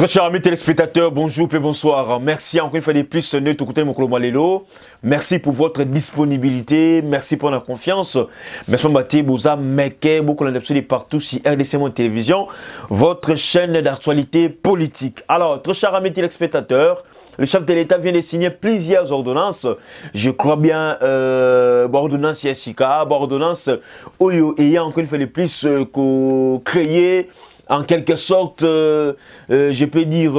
Très chers amis téléspectateurs, bonjour et bonsoir. Merci encore une fois de plus de écouter mon club Malelo. Merci pour votre disponibilité, merci pour la confiance. Merci pour Bati Bouza Meke, beaucoup d'absolu partout sur RDC Monde Télévision, votre chaîne d'actualité politique. Alors, très chers amis téléspectateurs, le chef de l'État vient de signer plusieurs ordonnances. Je crois bien, ordonnance Yassika, ordonnance Oyo, ayant encore une fois de plus créé en quelque sorte, je peux dire,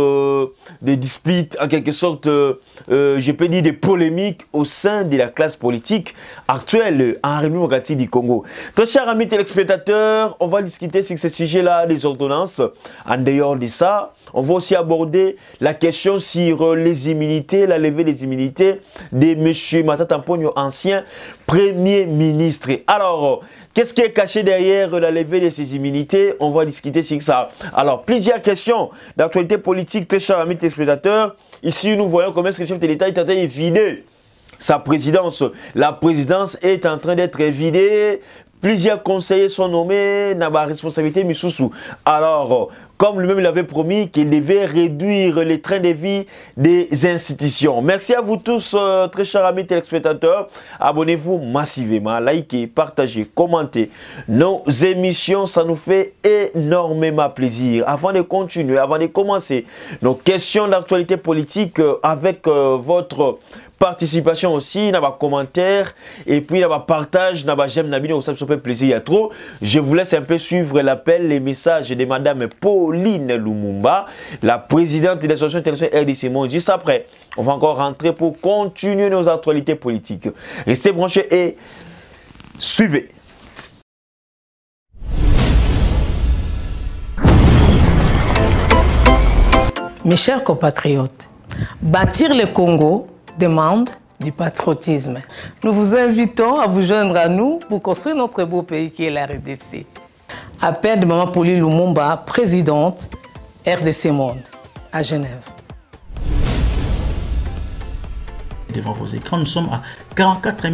des disputes, en quelque sorte, je peux dire des polémiques au sein de la classe politique actuelle en République démocratique du Congo. Très chers amis téléspectateurs, on va discuter sur ce sujet-là, des ordonnances. En dehors de ça, on va aussi aborder la question sur les immunités, la levée des immunités de M. Matata Ponyo, ancien Premier ministre. Alors, qu'est-ce qui est caché derrière la levée de ces immunités? On va discuter sur ça. Alors, plusieurs questions d'actualité politique, très chers amis téléspectateurs. Ici, nous voyons comment est-ce que le chef de l'État est en train de vider sa présidence. La présidence est en train d'être vidée. Plusieurs conseillers sont nommés dans la responsabilité Missoussou. Alors, comme lui-même l'avait promis, qu'il devait réduire les trains de vie des institutions. Merci à vous tous, très chers amis téléspectateurs. Abonnez-vous massivement, likez, partagez, commentez nos émissions. Ça nous fait énormément plaisir. Avant de continuer, avant de commencer nos questions d'actualité politique avec votre participation aussi, dans vos commentaires et puis dans vos partages, dans vos j'aime, dans ça me fait plaisir à trop. Je vous laisse un peu suivre l'appel, les messages de Madame Pauline Lumumba, la présidente de l'association internationale RDC Monde. Juste après, on va encore rentrer pour continuer nos actualités politiques. Restez branchés et suivez. Mes chers compatriotes, bâtir le Congo demande du patriotisme. Nous vous invitons à vous joindre à nous pour construire notre beau pays qui est la RDC. Appel de Maman Pauline Lumumba, présidente RDC Monde, à Genève. Devant vos écrans, nous sommes à 44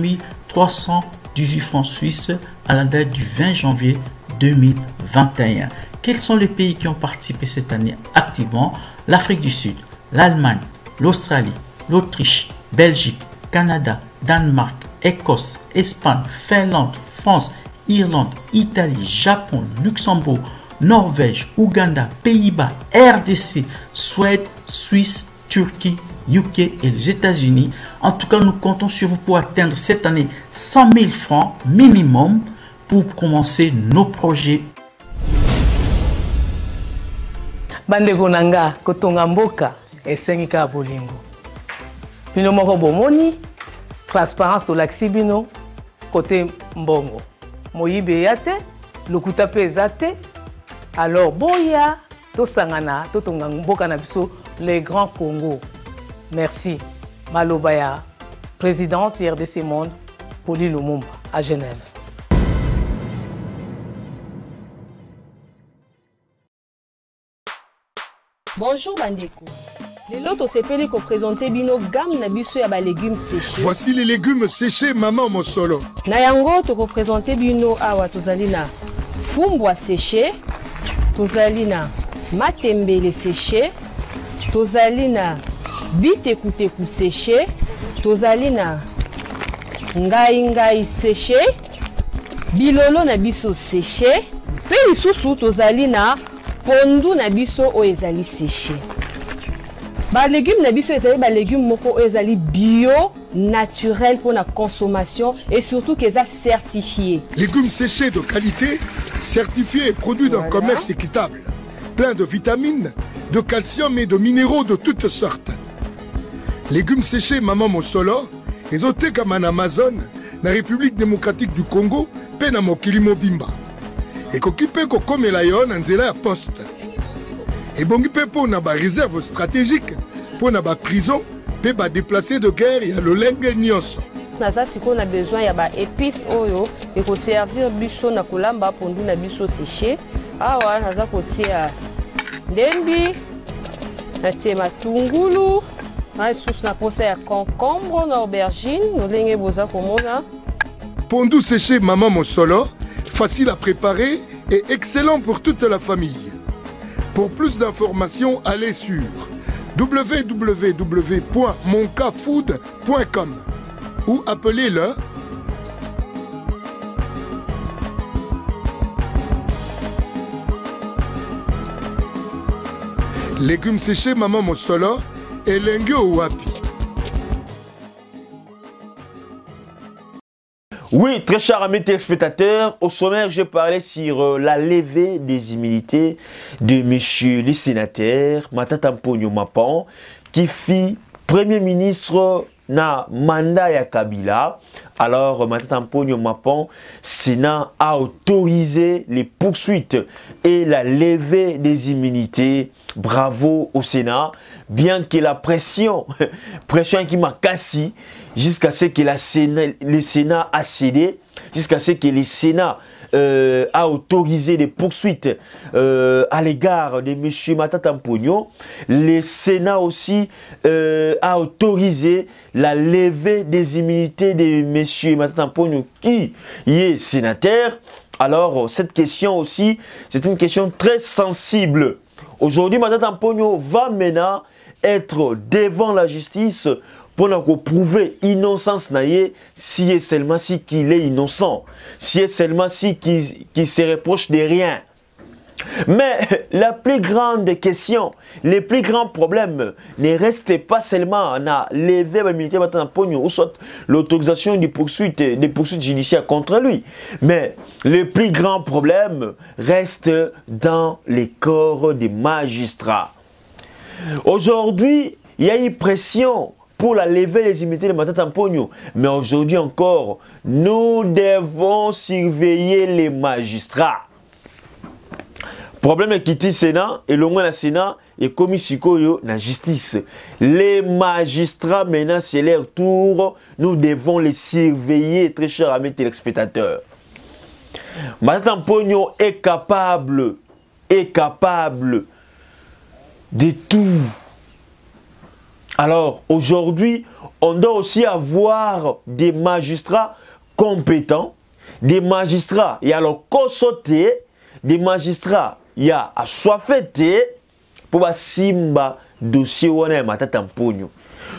318 francs suisses à la date du 20 janvier 2021. Quels sont les pays qui ont participé cette année activement? L'Afrique du Sud, l'Allemagne, l'Australie, l'Autriche, Belgique, Canada, Danemark, Écosse, Espagne, Finlande, France, Irlande, Italie, Japon, Luxembourg, Norvège, Ouganda, Pays-Bas, RDC, Suède, Suisse, Turquie, UK et les États-Unis. En tout cas, nous comptons sur vous pour atteindre cette année 100 000 francs minimum pour commencer nos projets. Bandeko nanga kotonga mboka esengika bolingo. Bino moko bomoni transparence to laksi bino côté mbongo. Moyibe yate, lokuta pe zate. Alors boya to sangana to tonga mboka na biso les grands Congo. Merci. Malobaya, présidente RDC Monde, Pauline Lumumba à Genève. Bonjour Bandeko. Les lotos sepeli ko présenter bino gamme na biso ya ba légumes séchés. Voici les légumes séchés Maman Mosolo. Na yango to ko présenter bino awa tozali na fumbwa séché, tozali na matembele séché, tozali na bitekuteku séché, tozali na ngai séché, bilolo na biso séché, pe lisusu tozali na pondu na biso o ezali séché. Ba légumes na biso ezali ba légumes moko o ezali bio, naturel pour la consommation et surtout qu'ils sont certifiés. Légumes séchés de qualité, certifiés et produits d'un commerce équitable, plein de vitamines, de calcium et de minéraux de toutes sortes. Légumes séchés Maman Mosolo, ezote comme en Amazon, na République démocratique du Congo, pe na mokili mobimba. Et kokipe kokomela yo na nzela ya poste. Et bongi pe po na ba réserve stratégique, po na ba prison, pe ba déplacé de guerre ya lolenge nyonso. Naza siko na besoin ya ba épices oyo et ko servir biso na kolamba pondu na biso séché. Awa naza kotia ndembi, natie matungulu, na sous na posa ya concombre na aubergine, nolenge boza komona. Pondu séché Maman Mosolo, facile à préparer et excellent pour toute la famille. Pour plus d'informations, allez sur www.moncafood.com ou appelez le légumes séchés Maman Mostolo et Lengue Wapi. Oui, très chers amis téléspectateurs, au sommaire, je parlais sur la levée des immunités de monsieur le sénateur Matata Mponyo Mapan, qui fit Premier ministre na mandat ya Kabila. Alors, Matata Mponyo Mapan, Sénat a autorisé les poursuites et la levée des immunités. Bravo au Sénat, bien que la pression qui m'a cassé, jusqu'à ce que le Sénat a cédé, jusqu'à ce que le Sénat a autorisé des poursuites à l'égard de M. Matata Mponyo. Le Sénat aussi a autorisé la levée des immunités de M. Matata Mponyo qui est sénateur. Alors, cette question aussi, c'est une question très sensible. Aujourd'hui, Matata Mponyo va maintenant être devant la justice pour prouver innocence naïe, si et seulement si qu'il est innocent, si et seulement si qu'il se reproche de rien. Mais la plus grande question, les plus grands problèmes ne restent pas seulement à lever l'immunité de Matata Mponyo ou soit l'autorisation des poursuites judiciaires contre lui. Mais les plus grands problèmes restent dans les corps des magistrats. Aujourd'hui, il y a une pression pour la lever les immunités de Matata Mponyo. Mais aujourd'hui encore, nous devons surveiller les magistrats. Problème est quitté Sénat et le la Sénat est commis sikoyo na justice. Les magistrats maintenant c'est leur tour, nous devons les surveiller, très chers amis téléspectateurs. Matata Mponyo est capable de tout. Alors aujourd'hui, on doit aussi avoir des magistrats compétents, des magistrats, il y a le consoté, des magistrats, il y a assoiffeté pour simba dossier wana Matata Mponyo.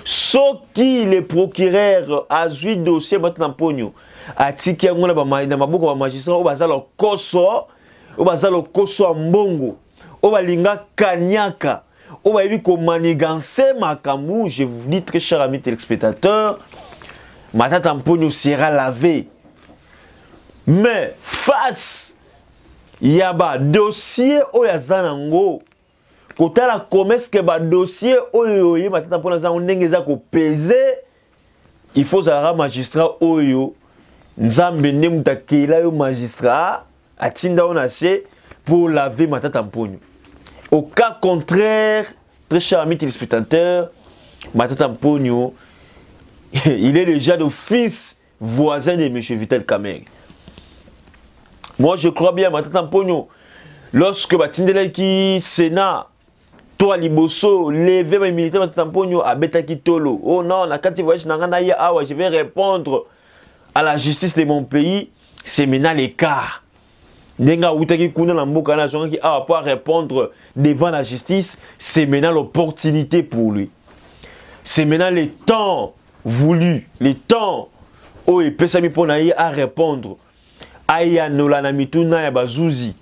Ce qui le procureur a joué dossier Matata Mponyo, a tiki ngona ba maboko ba magistrat o bazalo koso, o bazalo koso mbongo, o balinga kanyaka. On va éviter qu'on manigance Makamou. Je vous dis très chers amis téléspectateurs, Matata Mponyo sera lavé. Mais face, il y a un dossier où il y a Zanango. Quand on a commis ce dossier où il y a Matata Mponyo pesé, il faut un magistrat où il y a Nzambe Nemtakela magistrat à Tinda Onase pour laver Matata Mponyo. Au cas contraire, très chers amis téléspectateurs, Matata Mponyo, il est déjà le fils voisin de M. Vital Kamerhe. Moi, je crois bien, Matata Mponyo, lorsque Batindele qui Sénat, toi Liboso, levé mes militaires Matata Mponyo à Betaki Tolo. Oh non, la carte voyage n'anganaye awa, je vais répondre à la justice de mon pays, c'est maintenant les cas. Nenga Outaki Kuna Lamboka Nation qui a pas répondre devant la justice, c'est maintenant l'opportunité pour lui. C'est maintenant le temps voulu, le temps où il peut s'amipona à répondre. Aya Nolana Mituna ya Bazouzi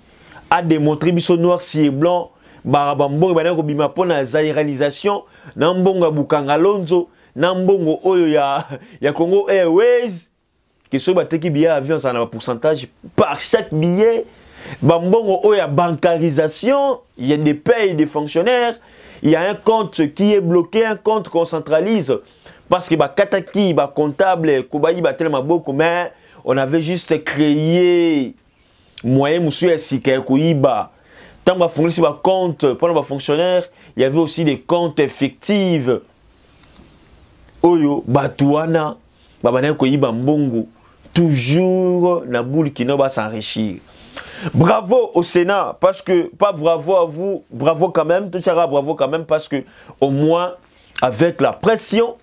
a démontré biso noir si blanc, barabambongo banako bima pona za réalisation, nambonga Bukanga Lonzo, nambongo oyo ya Congo Airways. Que ce qui billet avion ça a un pourcentage par chaque billet. Bambongo il y a bancarisation, il y a des payes des fonctionnaires, il y a un compte qui est bloqué, un compte qu'on centralise parce que kataki comptable kobayi tellement beaucoup, mais on avait juste créé moyen monsieur sika koyiba. Tant ba fournir ba compte pour les fonctionnaires, il y avait aussi des comptes effectifs. Oyo batuana babana koyiba mbongo. Toujours la boule qui ne va s'enrichir. Bravo au Sénat, parce que, pas bravo à vous, bravo quand même, tout ça bravo quand même, parce que au moins, avec la pression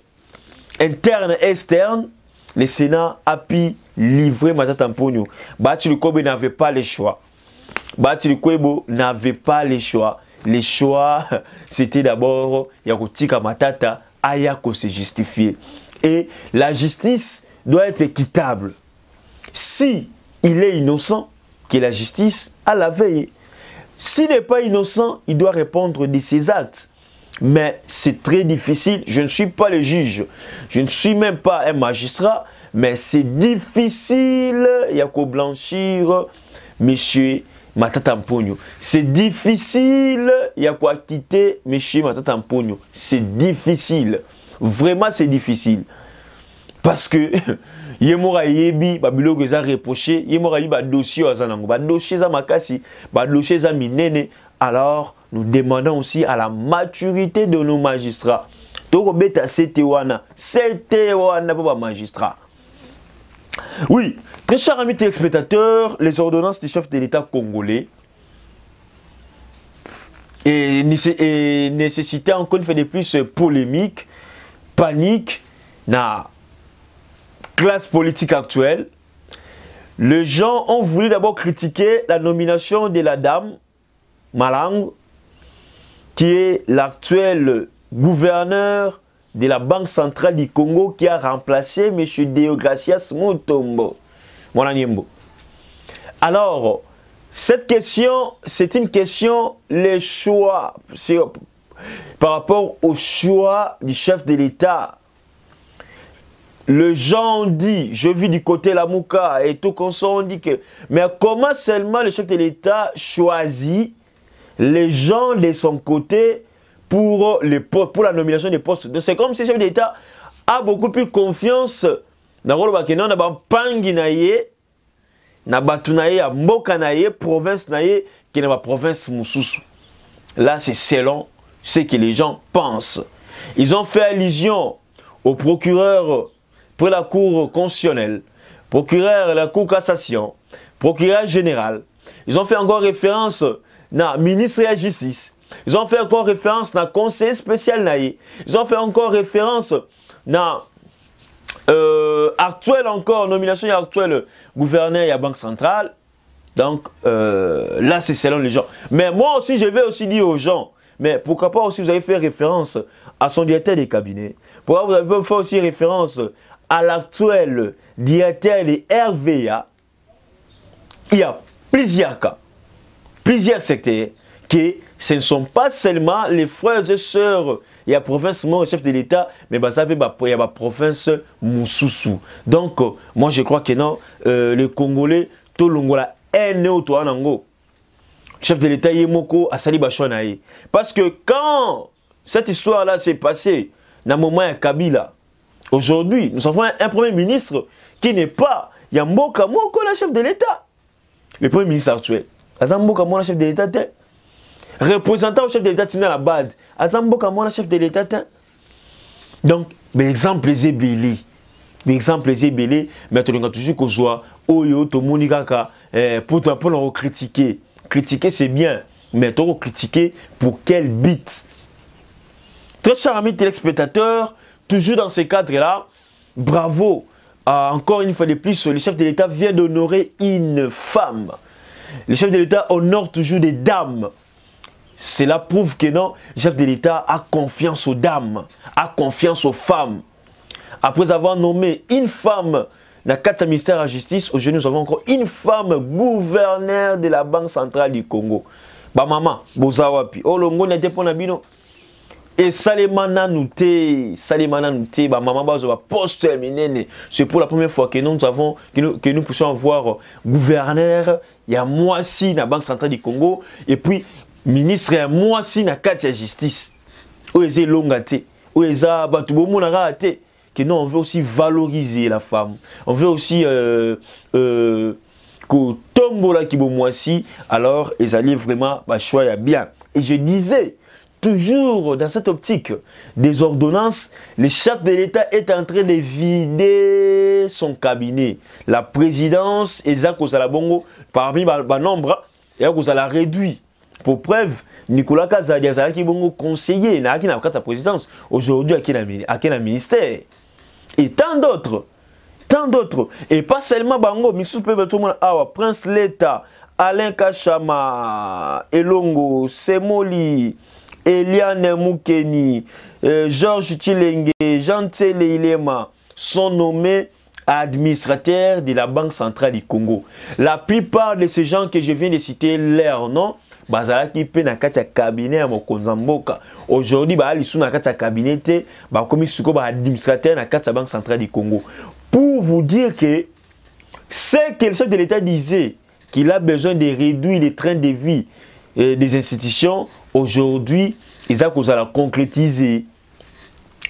interne et externe, le Sénat a pu livrer Matata Mponyo. Bati Lukobe n'avait pas le choix. Bati Lukobe n'avait pas le choix. les choix, c'était d'abord Yakotika Matata, Ayako se justifier. Et la justice doit être équitable. Si il est innocent, que la justice a la veille. S'il n'est pas innocent, il doit répondre de ses actes. Mais c'est très difficile. Je ne suis pas le juge. Je ne suis même pas un magistrat. Mais c'est difficile. Il y a qu'à blanchir, monsieur Matata Mpogno. C'est difficile. Il y a qu'à quitter monsieur Matata Mpogno. C'est difficile. Vraiment, c'est difficile. Parce que Yemora yebi babilo que ça reproché Yemora yebi ba dossier azanango ba dossier za makasi ba dossier za minene. Alors nous demandons aussi à la maturité de nos magistrats to beta CT1 pour ba magistrat. Oui, très chers amis téléspectateurs, les ordonnances du chef de l'État congolais et nécessitaient encore une fois de plus polémique, panique na classe politique actuelle. Les gens ont voulu d'abord critiquer la nomination de la dame Malang, qui est l'actuel gouverneur de la Banque centrale du Congo, qui a remplacé M. Deogracias Mutombo. Alors, cette question, c'est une question, les choix, par rapport au choix du chef de l'État. Le gens ont dit, je vis du côté Lamouka et tout comme ça, on dit que, mais comment seulement le chef de l'État choisit les gens de son côté pour la nomination des postes. C'est comme si le chef de l'État a beaucoup plus confiance dans le Bakena, dans le Panginaye, dans le Batunaye, dans le Mbokanaye, province Naye, qui est dans la province Moussoussou. Là, c'est selon ce que les gens pensent. Ils ont fait allusion au procureur pour la Cour constitutionnelle, procureur de la Cour cassation, procureur général. Ils ont fait encore référence à ministre de la Justice. Ils ont fait encore référence à conseiller spécial naïe. Ils ont fait encore référence à actuelle encore, nomination actuelle gouverneur de la Banque centrale. Donc là, c'est selon les gens. Mais moi aussi, je vais aussi dire aux gens, mais pourquoi pas aussi vous avez fait référence à son directeur des cabinets. Pourquoi vous avez fait aussi référence à l'actuel directeur de RVA. Il y a plusieurs cas, plusieurs secteurs, que ce ne sont pas seulement les frères et sœurs, il y a province mon chef de l'État, mais il y a la province Moussoussou. Donc, moi je crois que non, les Congolais, tout le monde est né au Touanango. Chef de l'État Yemoko a sali Bachouanaï. Parce que quand cette histoire-là s'est passée, dans le moment de Kabila, aujourd'hui, nous avons un premier ministre qui n'est pas Yamboka Moko, le chef de l'État. Le premier ministre actuel. Azamboka Moko, le chef de l'État. Représentant au chef de l'État, c'est la base. Azamboka Moko, le chef de l'État. Donc, l'exemple est belé. L'exemple est belé. Mais tu as toujours qu'on soit Oyo, Tomonikaka, pour nous critiquer. Critiquer, c'est bien. Mais tu as critiquer pour quel but? Très chers amis téléspectateurs, toujours dans ce cadre-là, bravo. Encore une fois de plus, le chef de l'État vient d'honorer une femme. Le chef de l'État honore toujours des dames. Cela prouve que non, le chef de l'État a confiance aux dames, a confiance aux femmes. Après avoir nommé une femme dans 4 ministères de la justice, aujourd'hui nous avons encore une femme gouverneure de la Banque centrale du Congo. Ba maman, bozawapi. Oh longo n'était pas nabino. Et Salimana Nouté, bah maman va poste terminé. C'est pour la première fois que nous puissions avoir gouverneur, il y a Moissi la Banque centrale du Congo, et puis ministre il y a Moissi na Katia Justice. Où est Longate, où est Batubomo Nagate, que nous on veut aussi valoriser la femme. On veut aussi que Tombola Kibo Moissi, alors ils allaient vraiment choisir bien. Et je disais, toujours dans cette optique des ordonnances, le chef de l'État est en train de vider son cabinet. La présidence, Isaac Ozalabongo, parmi les nombres, et vous allez réduire. Pour preuve, Nicolas Kazadi a qui bon conseiller, n'a qui n'a pas sa présidence. Aujourd'hui, à qui n'a ministère. Et tant d'autres. Tant d'autres. Et pas seulement Bango, mais tout le monde, Prince l'État, Alain Kachama, Elongo, Semoli, Eliane Moukeni, Georges Chilenge, Jean Tsele Ilema sont nommés administrateurs de la Banque centrale du Congo. La plupart de ces gens que je viens de citer, leur nom, bazalaki pe na kati ya cabinet ya mokonza mboka. Aujourd'hui ba ali sou na kati ya cabinet ba komi suko ba administrateur na kati ya Banque centrale du Congo. Pour vous dire que c'est que le chef de l'État disait qu'il a besoin de réduire les trains de vie des institutions, aujourd'hui ils ont causé la concrétiser.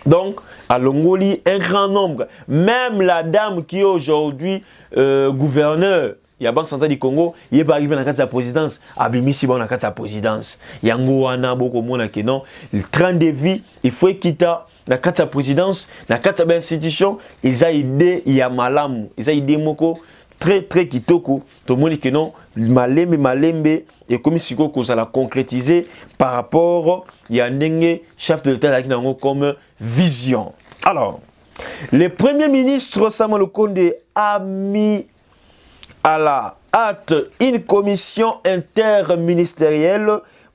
Donc à Longoli, un grand nombre, même la dame qui est aujourd'hui gouverneur, il y a Banque centrale du Congo, il est pas arrivé dans la carte de la présidence, abimisi dans la carte de la présidence. Il y a un beaucoup de monde qui non, le train de vie, il faut quitter la carte de la présidence, la carte de l'institution, ils ont aidé, il y a malam, ils ont aidé moko très kitoko, tout le monde qui non, malembe, et comme si qu'on a concrétisé par rapport, il y a un chef de l'État qui a comme vision. Alors, le premier ministre Samuel Konde a mis à la hâte une commission interministérielle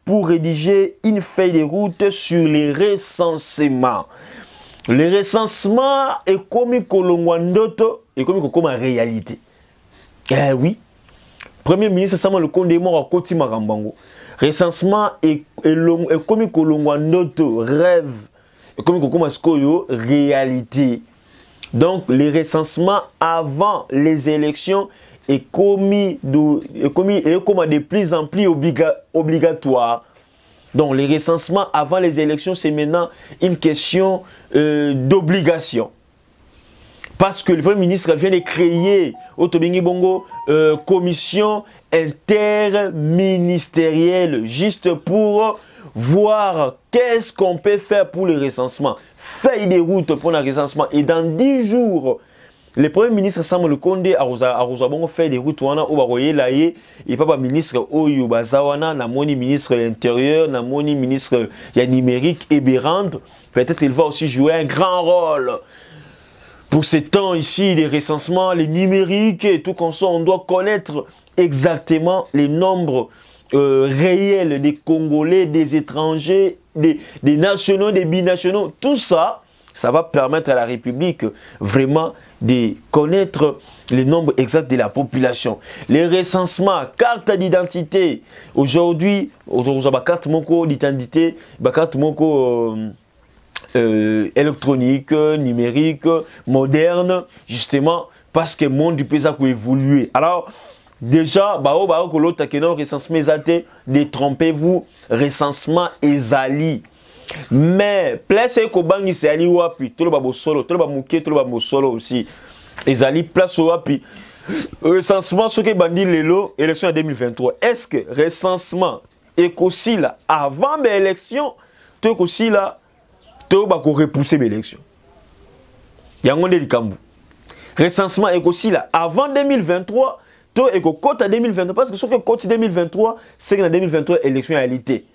pour rédiger une feuille de route sur les recensements. Le recensement est comme Kolongwandoto et comme en réalité. Eh oui, Premier ministre Samuel Konde est mort à Koti Marambango. Recensement est comme Kolongwandoto, rêve, et comme réalité. Donc, les recensements avant les élections est commis de plus en plus obligatoire. Donc, les recensements avant les élections, c'est maintenant une question d'obligation. Parce que le Premier ministre vient de créer Otobingi Bongo commission interministérielle juste pour voir qu'est-ce qu'on peut faire pour le recensement. Feuille de route pour le recensement. Et dans 10 jours, le Premier ministre Samuel Konde a fait des routes et papa ministre Oyo Bazawana, namoni ministre de l'Intérieur, namoni ministre numérique et Bérand. Peut-être qu'il va aussi jouer un grand rôle. Pour ces temps ici, les recensements, les numériques et tout comme ça, on doit connaître exactement les nombres réels des Congolais, des étrangers, des nationaux, des binationaux. Tout ça, ça va permettre à la République vraiment de connaître les nombres exacts de la population. Les recensements, carte d'identité. Aujourd'hui, on a carte moko d'identité, carte moko électronique, numérique, moderne, justement, parce que le monde du pays a évolué. Alors, déjà, recensement détrompez-vous, recensement ezali. Mais, place ekobangi ezali wapi, tout le babo solo, tout le babo mouké, tout le babo solo aussi. Ezali place wapi. Recensement, ce qui bandi lelo, élection en 2023. Est-ce que recensement est aussi là, avant l'élection, tout aussi là, tout va repousser l'élection. Yangonde Likambu. Recensement est aussi là, avant 2023, tout est côté 2023, parce que ce que côté 2023, c'est que dans 2023, élection à réalité.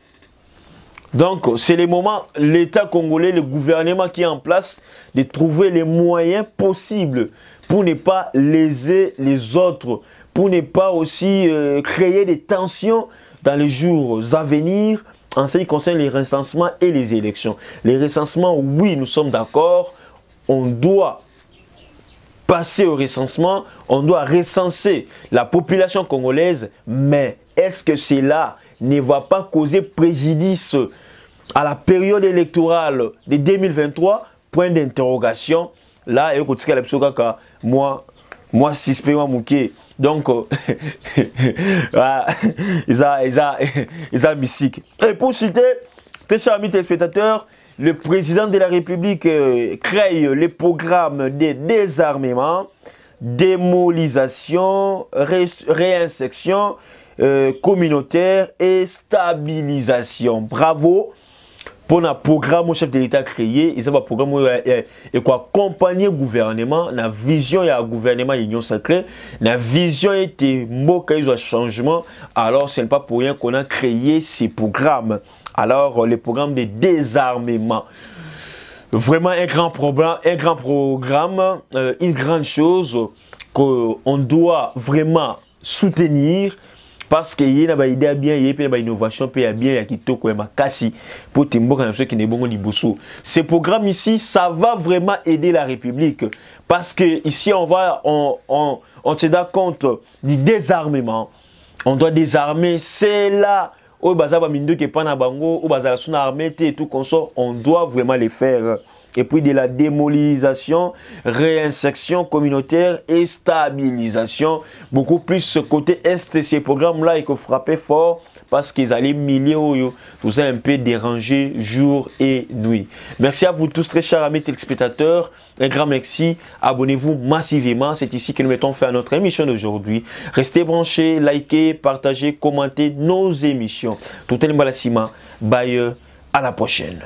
Donc, c'est le moment, l'État congolais, le gouvernement qui est en place, de trouver les moyens possibles pour ne pas léser les autres, pour ne pas aussi créer des tensions dans les jours à venir en ce qui concerne les recensements et les élections. Les recensements, oui, nous sommes d'accord, on doit passer au recensement, on doit recenser la population congolaise, mais est-ce que cela ne va pas causer préjudice à la période électorale de 2023? Point d'interrogation. Là, moi, suspect, moi, mouké. Donc, ils ont mystique. Et pour citer, très chers amis téléspectateurs, le président de la République crée les programmes de désarmement, démobilisation, réinsertion communautaire et stabilisation. Bravo pour le programme au chef de l'État créé. Ils ont un programme qui accompagner le gouvernement, la vision du gouvernement Union Sacrée, la vision était un changement. Alors, ce n'est pas pour rien qu'on a créé ces programmes. Alors, les programmes de désarmement. Vraiment un grand programme, une grande chose qu'on doit vraiment soutenir parce que y a une idée bien, il y a une innovation, il y a bien, il y a kitoko et makasi pour timboka ceux qui ne bon ni bosso. Ce programme ici, ça va vraiment aider la République parce que ici on tient compte du désarmement. On doit désarmer, c'est là où bazaba mindo qui pas na bango, où bazala suna armée et tout consort, on doit vraiment les faire. Et puis de la démobilisation, réinsertion communautaire et stabilisation. Beaucoup plus ce côté est de ces programmes-là, il faut frapper fort parce qu'ils allaient milliers vous a un peu dérangé jour et nuit. Merci à vous tous, très chers amis téléspectateurs. Un grand merci. Abonnez-vous massivement. C'est ici que nous mettons fin à notre émission d'aujourd'hui. Restez branchés, likez, partagez, commentez nos émissions. Tout est le balassima. Bye. À la prochaine.